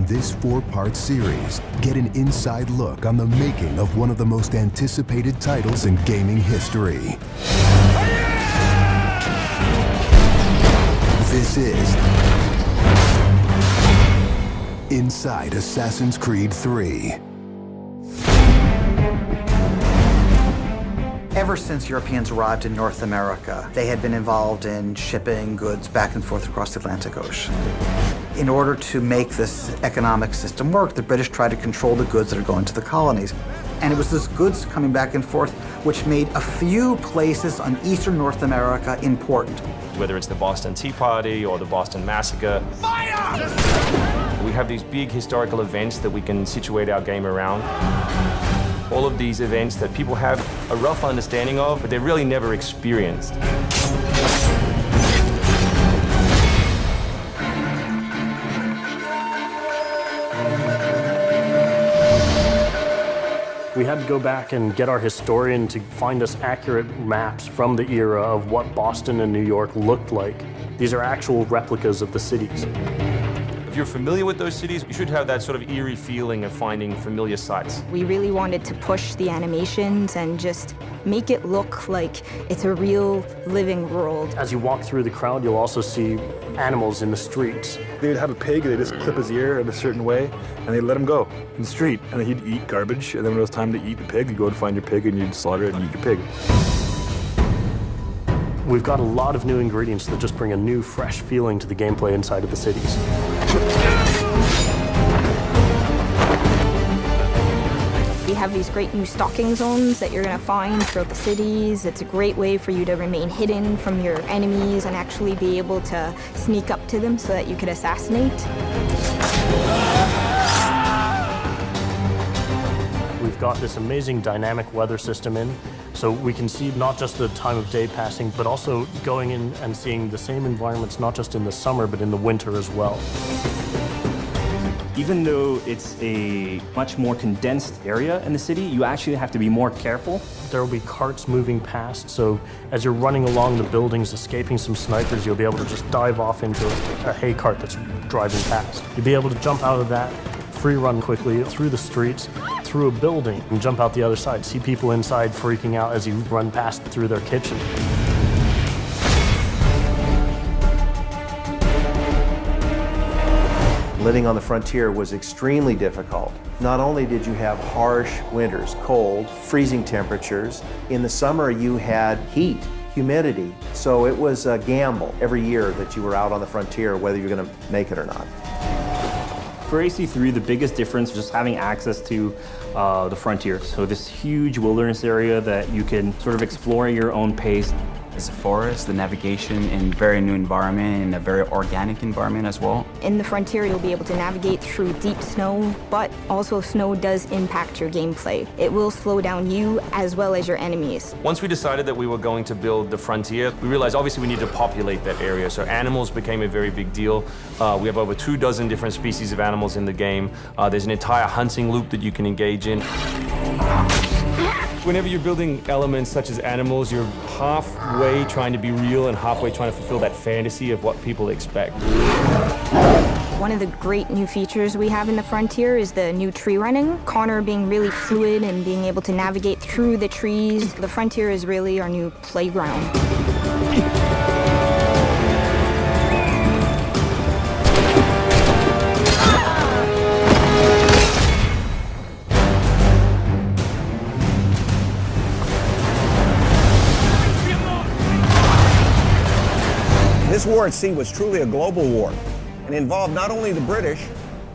this 4-part series, get an inside look on the making of one of the most anticipated titles in gaming history. This is Inside Assassin's Creed III. Ever since Europeans arrived in North America, they had been involved in shipping goods back and forth across the Atlantic Ocean. In order to make this economic system work, the British tried to control the goods that are going to the colonies. And it was those goods coming back and forth which made a few places on eastern North America important. Whether it's the Boston Tea Party or the Boston Massacre. Fire! We have these big historical events that we can situate our game around. All of these events that people have a rough understanding of, but they've really never experienced. We had to go back and get our historian to find us accurate maps from the era of what Boston and New York looked like. These are actual replicas of the cities. If you're familiar with those cities, you should have that sort of eerie feeling of finding familiar sights. We really wanted to push the animations and just make it look like it's a real living world. As you walk through the crowd, you'll also see animals in the streets. They'd have a pig, they'd just clip his ear in a certain way, and they'd let him go in the street. And then he'd eat garbage, and then when it was time to eat the pig, you'd go and find your pig, and you'd slaughter it and eat your pig. We've got a lot of new ingredients that just bring a new, fresh feeling to the gameplay inside of the cities. We have these great new stalking zones that you're going to find throughout the cities. It's a great way for you to remain hidden from your enemies and actually be able to sneak up to them so that you could assassinate. We've got this amazing dynamic weather system in, so we can see not just the time of day passing, but also going in and seeing the same environments, not just in the summer, but in the winter as well. Even though it's a much more condensed area in the city, you actually have to be more careful. There will be carts moving past, so as you're running along the buildings, escaping some snipers, you'll be able to just dive off into a hay cart that's driving past. You'll be able to jump out of that, free run quickly through the streets, through a building, and jump out the other side. See people inside freaking out as you run past through their kitchen. Living on the frontier was extremely difficult. Not only did you have harsh winters, cold, freezing temperatures, in the summer you had heat, humidity, so it was a gamble every year that you were out on the frontier whether you're going to make it or not. For AC3, the biggest difference was just having access to the frontier. So this huge wilderness area that you can sort of explore at your own pace. It's a forest, the navigation in very new environment, and a very organic environment as well. In the frontier, you'll be able to navigate through deep snow, but also snow does impact your gameplay. It will slow down you as well as your enemies. Once we decided that we were going to build the frontier, we realized obviously we need to populate that area. So animals became a very big deal. We have over 24 different species of animals in the game. There's an entire hunting loop that you can engage in. Whenever you're building elements such as animals, you're halfway trying to be real and halfway trying to fulfill that fantasy of what people expect. One of the great new features we have in the frontier is the new tree running. Connor being really fluid and being able to navigate through the trees. The frontier is really our new playground. This war at sea was truly a global war and involved not only the British,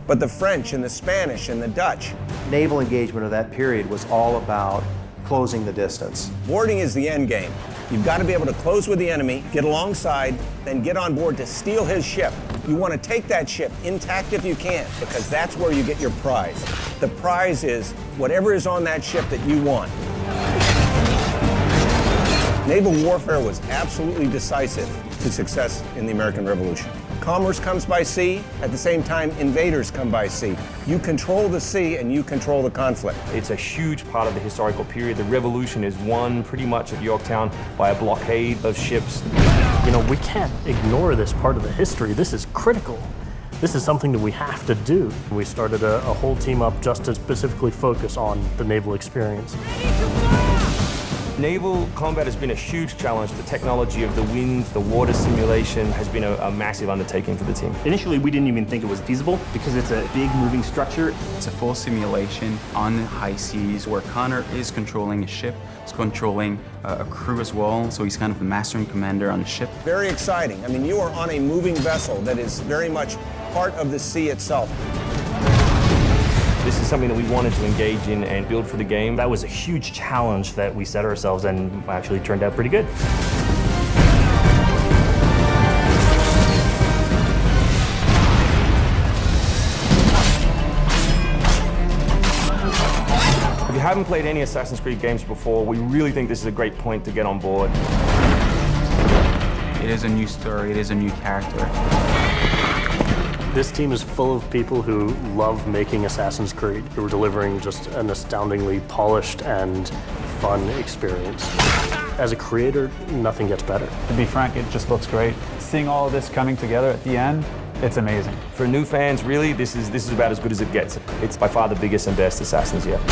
but the French and the Spanish and the Dutch. Naval engagement of that period was all about closing the distance. Boarding is the end game. You've got to be able to close with the enemy, get alongside, then get on board to steal his ship. You want to take that ship intact if you can, because that's where you get your prize. The prize is whatever is on that ship that you want. Naval warfare was absolutely decisive to success in the American Revolution. Commerce comes by sea, at the same time invaders come by sea. You control the sea and you control the conflict. It's a huge part of the historical period. The Revolution is won pretty much at Yorktown by a blockade of ships. You know, we can't ignore this part of the history. This is critical. this is something that we have to do. We started a whole team up just to specifically focus on the naval experience. Naval combat has been a huge challenge. The technology of the wind, the water simulation has been a massive undertaking for the team. Initially, we didn't even think it was feasible because it's a big moving structure. It's a full simulation on the high seas where Connor is controlling a ship, he's controlling a crew as well, so he's kind of the master and commander on the ship. Very exciting. I mean, you are on a moving vessel that is very much part of the sea itself. This is something that we wanted to engage in and build for the game. That was a huge challenge that we set ourselves and actually turned out pretty good. If you haven't played any Assassin's Creed games before, we really think this is a great point to get on board. It is a new story, it is a new character. This team is full of people who love making Assassin's Creed, who are delivering just an astoundingly polished and fun experience. As a creator, nothing gets better. To be frank, it just looks great. Seeing all of this coming together at the end, it's amazing. For new fans, really, this is about as good as it gets. It's by far the biggest and best Assassins yet.